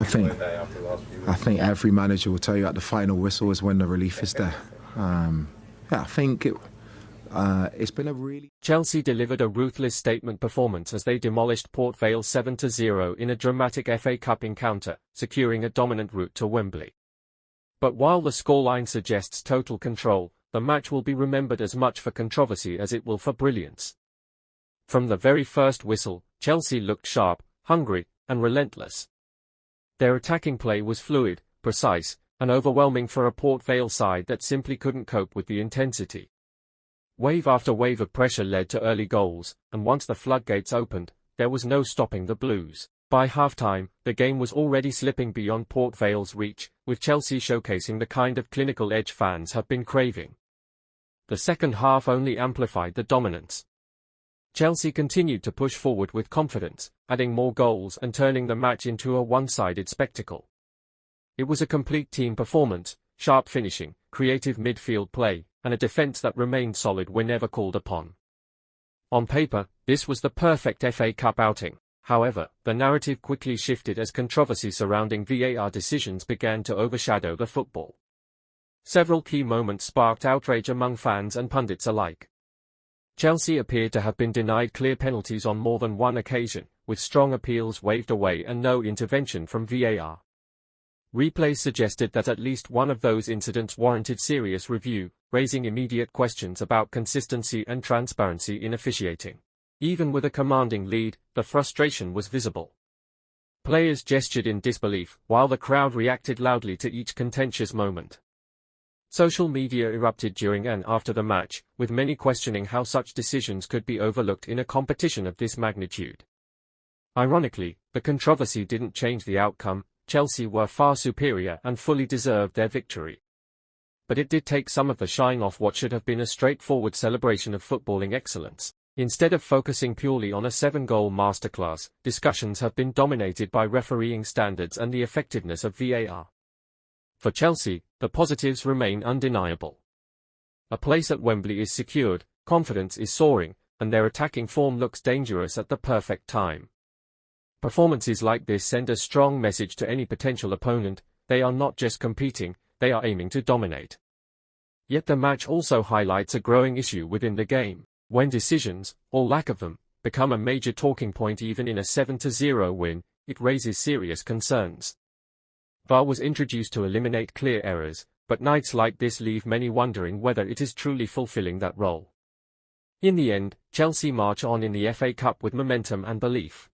think I think every manager will tell you at the final whistle is when the relief is there. I think it's been a really... Chelsea delivered a ruthless statement performance as they demolished Port Vale 7-0 in a dramatic FA Cup encounter, securing a dominant route to Wembley. But while the scoreline suggests total control, the match will be remembered as much for controversy as it will for brilliance. From the very first whistle, Chelsea looked sharp, hungry, and relentless. Their attacking play was fluid, precise, and overwhelming for a Port Vale side that simply couldn't cope with the intensity. Wave after wave of pressure led to early goals, and once the floodgates opened, there was no stopping the Blues. By half-time, the game was already slipping beyond Port Vale's reach, with Chelsea showcasing the kind of clinical edge fans have been craving. The second half only amplified the dominance. Chelsea continued to push forward with confidence, adding more goals and turning the match into a one-sided spectacle. It was a complete team performance, sharp finishing, creative midfield play, and a defence that remained solid whenever called upon. On paper, this was the perfect FA Cup outing. However, the narrative quickly shifted as controversy surrounding VAR decisions began to overshadow the football. Several key moments sparked outrage among fans and pundits alike. Chelsea appeared to have been denied clear penalties on more than one occasion, with strong appeals waved away and no intervention from VAR. Replays suggested that at least one of those incidents warranted serious review, raising immediate questions about consistency and transparency in officiating. Even with a commanding lead, the frustration was visible. Players gestured in disbelief, while the crowd reacted loudly to each contentious moment. Social media erupted during and after the match, with many questioning how such decisions could be overlooked in a competition of this magnitude. Ironically, the controversy didn't change the outcome. Chelsea were far superior and fully deserved their victory. But it did take some of the shine off what should have been a straightforward celebration of footballing excellence. Instead of focusing purely on a 7-goal masterclass, discussions have been dominated by refereeing standards and the effectiveness of VAR. For Chelsea, the positives remain undeniable. A place at Wembley is secured, confidence is soaring, and their attacking form looks dangerous at the perfect time. Performances like this send a strong message to any potential opponent: they are not just competing, they are aiming to dominate. Yet the match also highlights a growing issue within the game. When decisions, or lack of them, become a major talking point even in a 7-0 win, it raises serious concerns. VAR was introduced to eliminate clear errors, but nights like this leave many wondering whether it is truly fulfilling that role. In the end, Chelsea march on in the FA Cup with momentum and belief.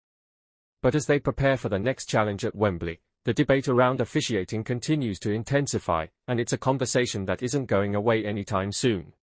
But as they prepare for the next challenge at Wembley, the debate around officiating continues to intensify, and it's a conversation that isn't going away anytime soon.